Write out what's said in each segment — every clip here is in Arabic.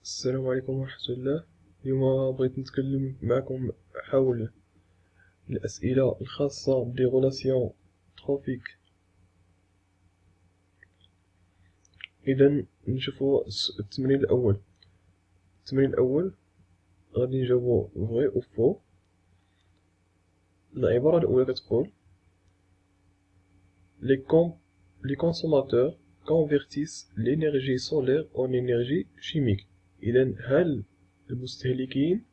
السلام عليكم ورحمة الله. اليوم بغيت نتكلم معكم حول الأسئلة الخاصة بلي غولاسيون تروفيك. إذا نشوفو التمرين الأول غادي نجاوبو فغي أو فو. العبارة الأولى كتقول les consommateurs convertissent l'énergie solaire en énergie chimique. إذا هل المستهلكين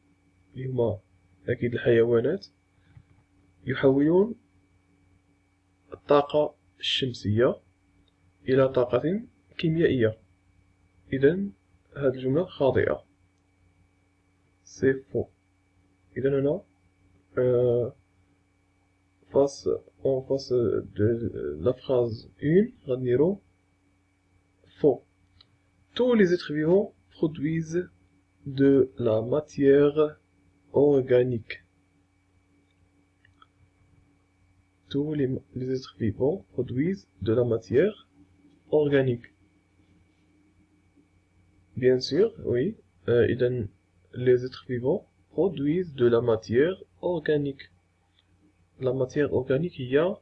اللي هما أكيد الحيوانات يحولون الطاقة الشمسية إلى طاقة كيميائية؟ إذا هذه الجملة خاطئة، سي فو. إذا هنا en face de la phrase 1 غادي نديرو faux. Tous les êtres vivants produisent de la matière organique. Tous les êtres vivants produisent de la matière organique. Bien sûr, oui. Les êtres vivants produisent de la matière organique. La matière organique هي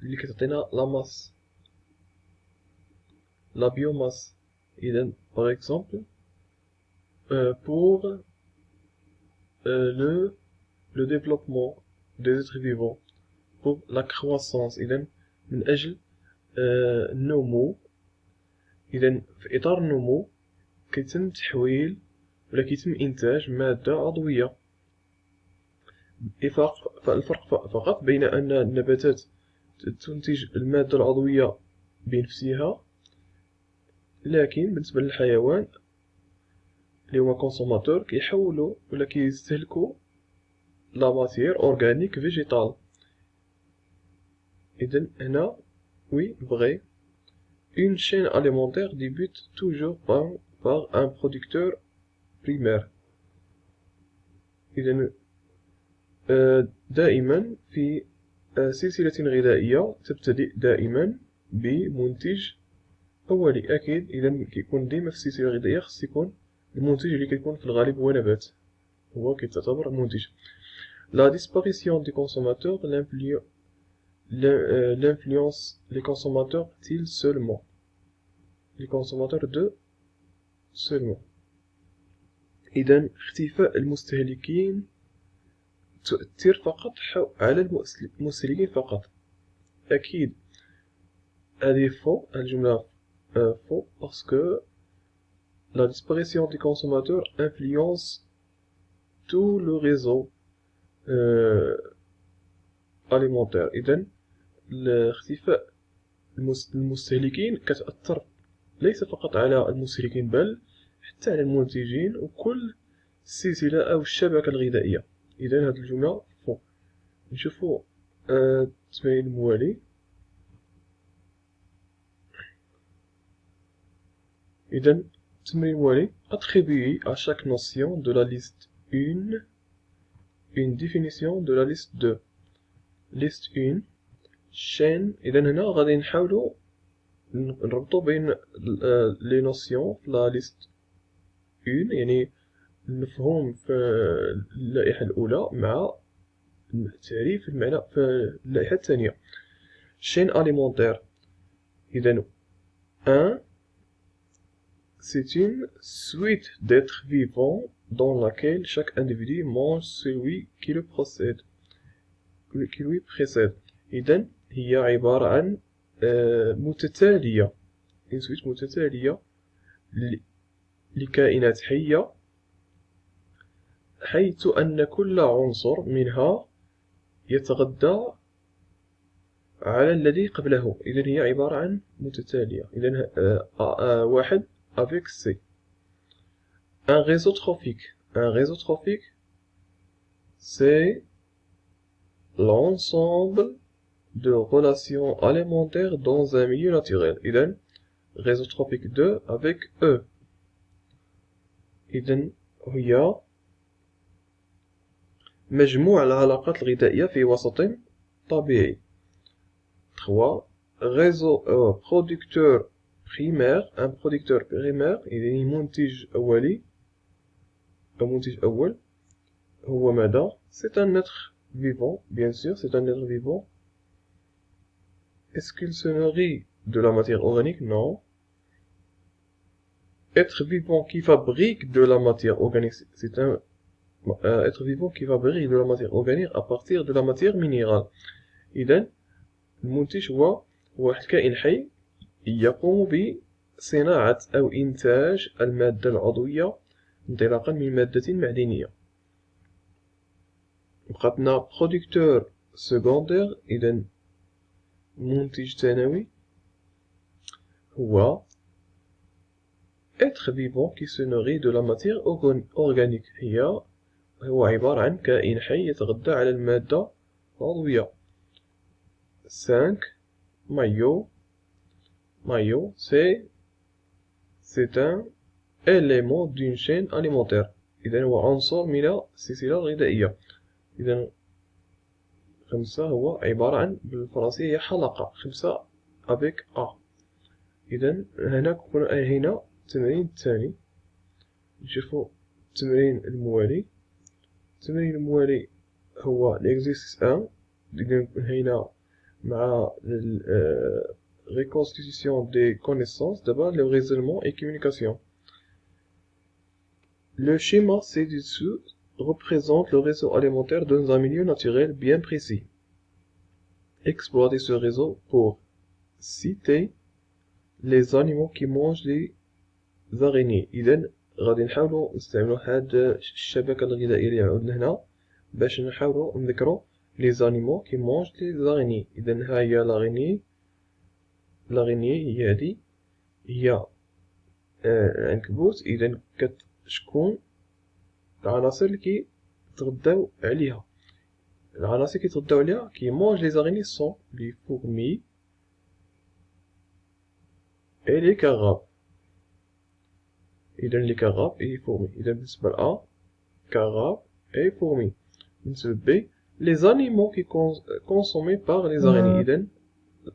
اللي كتعطينا la masse, la biomasse. Par exemple, pour le développement des êtres vivants, pour la croissance. من أجل النمو. في إطار النمو كيتم تحويل ولا كيتم إنتاج مادة عضوية. الفرق فقط بين أن النباتات تنتج المادة العضوية بنفسها، لكن بالنسبة للحيوان اللي هما كونسوماتور كيحولوا ولا كيستهلكوا لا ماتيير أورغانيك فيجيتال. إذن هنا oui vrai. Une chaîne alimentaire débute toujours par un producteur primaire. إذن دائما في سلسلة غذائية تبتدئ دائما بمنتج أولي. أكيد إذا كيكون ديما في السلسلة الغذائية خص يكون المنتج اللي كيكون في الغالب هو نبات، هو كيتعتبر منتج. La disparition du consommateur l'influence les consommateurs-ils seulement. Les consommateurs de seulement. إذا اختفاء المستهلكين تؤثر فقط على المستهلكين فقط. أكيد هذه فو، الجملة فو parce que la disparition des consommateurs influence tout le réseau alimentaire. إذن اختفاء المستهلكين كتأثر ليس فقط على المستهلكين بل حتى على المنتجين وكل السلسلة أو الشبكة الغذائية. إذن هذه الجملة فو. نشوفو التمرين الموالي. إذن التمرين الموالي attribuer à chaque notion de la liste 1 une définition de la liste 2. liste 1 chaîne. إذا هنا غادي نحاولو نربطو بين لي نوسيون في لا ليست 1، يعني المفهوم في اللائحة الأولى مع تعريف المعنى في اللائحة الثانية. chaîne alimentaire. إذا 1 c'est une suite d'êtres vivants dans laquelle chaque individu mange celui qui le précède. إذن هي عبارة عن متتالية، une suite متتالية لكائنات حية، حيث أن كل عنصر منها يتغذى على الذي قبله. إذن هي عبارة عن متتالية. إذن واحد avec C. Un réseau trophique. Un réseau trophique, c'est l'ensemble de relations alimentaires dans un milieu naturel. إذن réseau trophique 2 avec E. إذن هي مجموع العلاقات الغذائية في وسط طبيعي. 3 réseau producteur primaire. un producteur primaire يعني منتج أولي المنتج الأول هو ماذا؟ C'est un être vivant, bien sûr, c'est un être vivant. Est-ce qu'il se nourrit de la matière organique? Non. Être vivant qui fabrique de la matière organique, c'est un être vivant qui fabrique de la matière organique à partir de la matière minérale. إذن المنتج هو واحد كائن حي يقوم بصناعة أو إنتاج المادة العضوية انطلاقا من مادة معدنية. بقاتنا producteur secondaire. إذن منتج ثانوي هو être vivant qui se nourrit de la matière organique. هو عبارة عن كائن حي يتغذى على المادة العضوية. 5. Maillot. C'est un élément d'une chaîne alimentaire. إذن هو عنصر من السلسلة الغذائية. إذن 5 هو عبارة عن بالفرنسية هي حلقة. 5 avec A. إذن هنا هنا التمرين الثاني. نشوفو التمرين الموالي. التمرين الموالي هو l'exercice 1. إذن هنا مع reconstitution des connaissances. D'abord le raisonnement et communication. Le schéma ci-dessous représente le réseau alimentaire dans un milieu naturel bien précis. Exploitez ce réseau pour citer les animaux qui mangent les araignées. إذن غادي نحاولوا نستعملوا هاد الشبكة الغذائية اللي عندنا هنا باش نحاولوا نذكروا les animaux qui mangent les araignées. إذن ها هي l'araignée هي هادي هي العنكبوت. إذن شكون العناصر اللي كيتغداو عليها؟ العناصر اللي كيتغداو عليها qui mangent les araignées sont les fourmis et les carapes. إذن les carapes et les fourmis. إذن بالنسبة ل A carapes et fourmis. بالنسبة ل B les animaux qui consommés par les araignées. إذن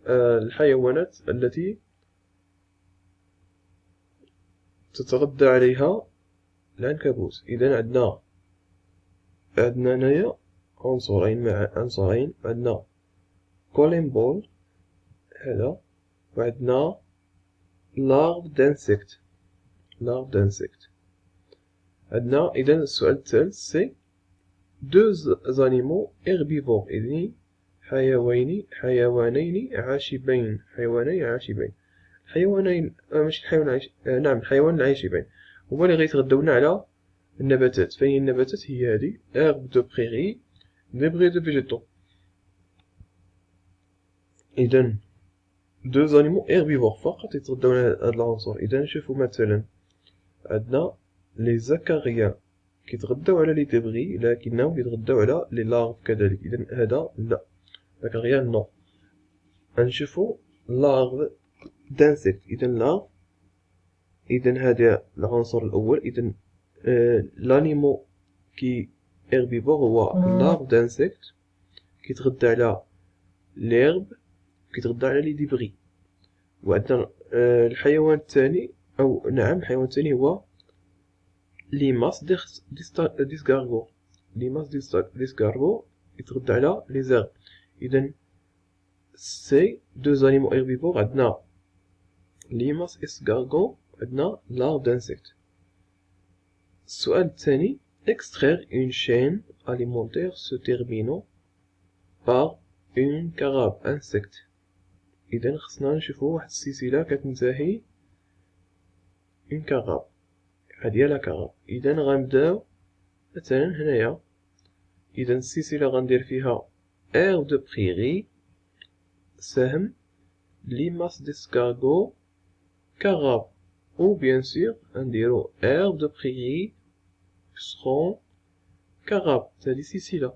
الحيوانات التي تتغذى عليها العنكبوت. إذن عندنا هنايا عنصرين عندنا كوليمبول هذا وعندنا larve d'insecte. عندنا إذن السؤال الثالث سي deux animaux herbivores. إذن حيوانين عاشبين. حيوانين ماشي الحيوان عايش. نعم الحيوان العاشبين هما اللي غيتغداونا على النباتات. فهي النباتات هي هادي herbe de prairie débris de végétaux. إذن deux animaux herbivores فقط يتغداونا على هاد العنصر. إذن نشوفو مثلا عندنا لي زكاريا كيتغداو على لي ديبغي لكنهم كيتغداو على لي لارف كذلك. إذن هذا لا زكاريا نو. غنشوفو لارف دانسيكت. إذن لارف إذن هذا العنصر الأول. إذن لانيمو كي herbivore هو لارف دانسيكت كيتغدى على ليرب كيتغدى على لي ديبغي. وعندنا الحيوان الثاني أو نعم الحيوان الثاني هو ليماس ديسكارغو. يتغدى على لي زيرب. إذن سي deux animaux herbivores. عندنا ليماس اسكارغو عندنا لارف دانسيكت. السؤال الثاني extraire une chaîne alimentaire se terminant par une carabe insecte. إذن خصنا نشوفو واحد السلسلة كتنتهي une carabe هادي لا كاراب. إذن غنبداو مثلا هنايا. إذن السلسلة غندير فيها aire de prairie سهم limace d'escargot carabe. ou bien sûr غنديرو aire de prairie puceron carabe. هادي سلسلة.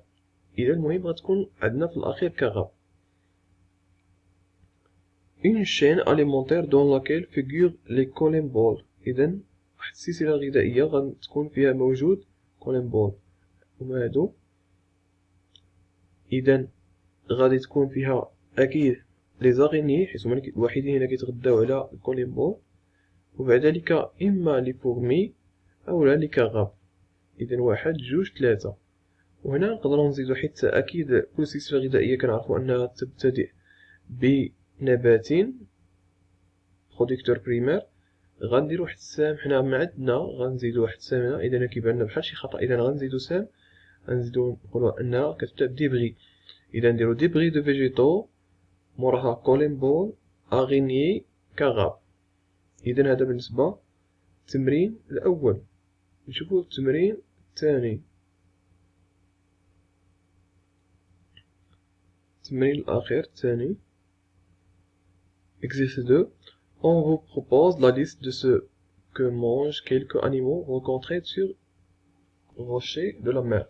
إذا المهم غتكون عندنا في الأخير carabe. une chaîne alimentaire dans laquelle figurent les collemboles. إذن واحد السلسلة غذائية غتكون فيها موجود كوليمبول هما هادو. إذن غادي تكون فيها أكيد لي زاغيني حيت هما الوحيدين اللي كيتغداو على الكوليمبول. وبعد ذلك إما لي فورمي أو لي كاراب. إذا 1 2 3. وهنا نقدروا نزيدو، حيت أكيد كل سلسلة غذائية كنعرفو أنها تبتدئ بنبات بروديكتور بريمير. غنديرو واحد السهم حنا من عندنا، غنزيدو واحد السهم هنا. إذا كيبان لنا بحال شي خطأ، إذا غنزيدو سهم، غنزيدو نقولو أنها كتبدا بديبغي. إذا نديرو ديبغي دو فيجيتو، موراها كوليمبول، أغينيي، كاغاب. إذا هذا بالنسبة للتمرين الأول. نشوفو التمرين الثاني، التمرين الأخير الثاني. Exercice 2. On vous propose la liste de ce que mangent quelques animaux rencontrés sur rochers de la mer.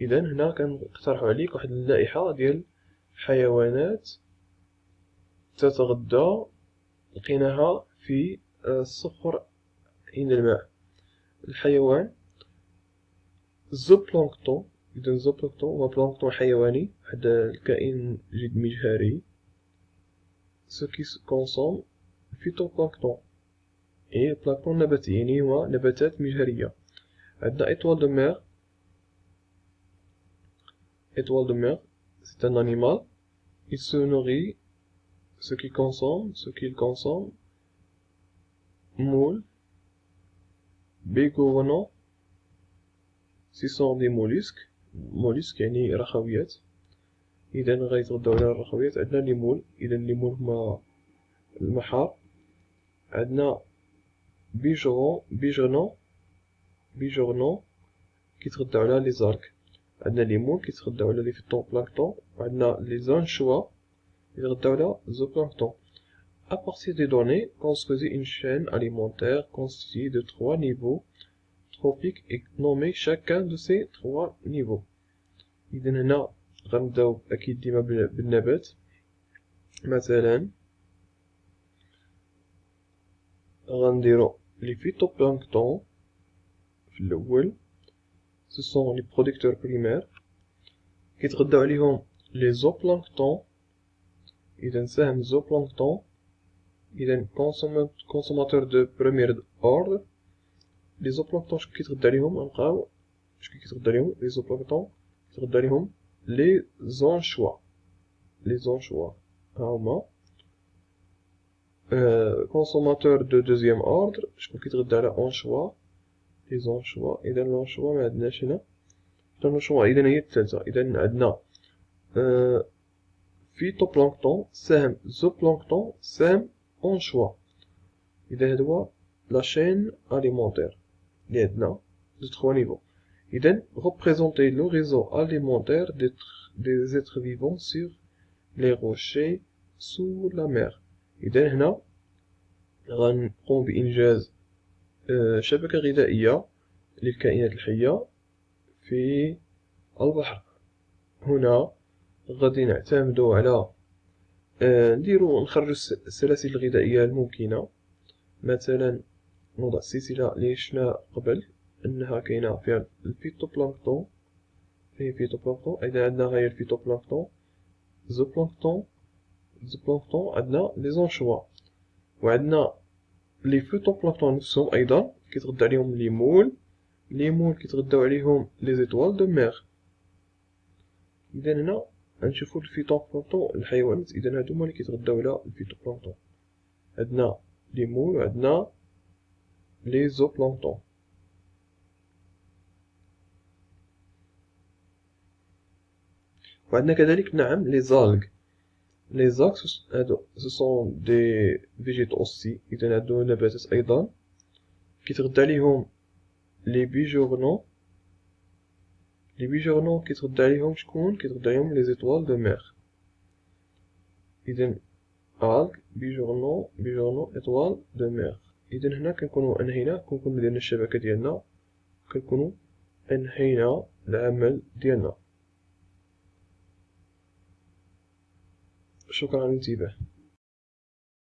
إذا هنا كنقترحو عليك واحد اللائحة ديال حيوانات تتغذى لقيناها في الصخور عند الماء. الحيوان زوبلانكتون. إذا زوبلانكتون هو بلانكتون حيواني، واحد الكائن جد مجهري. ce qui consomme phytoplancton، et plancton نباتي، يعني هو نباتات مجهرية. عندنا étoile de mer. Étoile de mer, c'est un animal. Il se nourrit, ce qu'il consomme, moules, bigorneaux, ce sont des mollusques. mollusques يعني رخويات. إذا غيتغداو على الرخويات. عندنا لي مول، إذا لي مول هما المحار. عندنا بيجرنو كيتغداو على لي زارك. عندنا لي مول كيتغداو على لي فيتوبلانكتون. وعندنا لي زانشوا كيتغداو على زوبلانكتون. À partir des données, construisez une chaîne alimentaire constituée de 3 niveaux trophiques et nommez chacun de ces 3 niveaux. إذا هنا غنبداو أكيد ديما بالنبات. مثلا غنديرو لي فيتوبلانكتون في الأول. ce sont les producteurs primaires. كيتغداو عليهم لي زوبلانكتون. إذا سهم زوبلانكتون. إذا consommateur de premier ordre. لي زوبلانكتون شكون كيتغدى عليهم؟ غنبقاو شكون كيتغدى عليهم لي زوبلانكتون؟ كيتغدى عليهم لي زونشوا. لي زونشوا ها هما. consommateur de deuxième ordre شكون كيتغدى على أونشوا؟ لي زونشوا. إذا لونشوا معندناش هنا. لونشوا إذا هي الثالثة. إذا عندنا فيتوبلانكتون، سهم زوبلانكتون، سهم أونشوا. إذا هاد هو لاشين أليمونتير اللي عندنا de 3 niveaux. إذا représenter le réseau alimentaire des êtres vivants sur les rochers sous la mer. إذا هنا غنقوم بإنجاز شبكة غذائية للكائنات الحية في البحر. هنا غادي نعتمدو على نخرجو السلاسل الغذائية الممكنة. مثلا نوضع السلسلة اللي شفنا قبل أنها كاينة فيها الفيتوبلانكتون. فيه فيتوبلانكتون. إذا عندنا غير الفيتوبلانكتون، زوبلانكتون، عندنا لي زونشوا. وعندنا لي فيتوبلانكتون نفسهم أيضا كيتغدى عليهم لي مول كيتغداو عليهم لي زيتوال دو مير. إذا هنا غنشوفو الفيتوبلانكتون الحيوانات. إذا هادو هما لي كيتغداو على الفيتوبلانكتون. عندنا لي مول وعندنا لي زوبلانكتون. وعندنا كذلك نعم لي زالغ. لي زالغ هادو ce sont des végétaux aussi. إذا هادو نباتات أيضا كيتغدى عليهم لي بيجورنو. كيتغدى عليهم شكون؟ كيتغدى عليهم لي زيتوال دو مير. إذا ألغ، بيجورنو، إيطوال دو مير. إذا هنا كنكونو أنهينا، كنكونو درنا الشبكة ديالنا، كنكونو أنهينا العمل ديالنا. شكرا على الانتباه.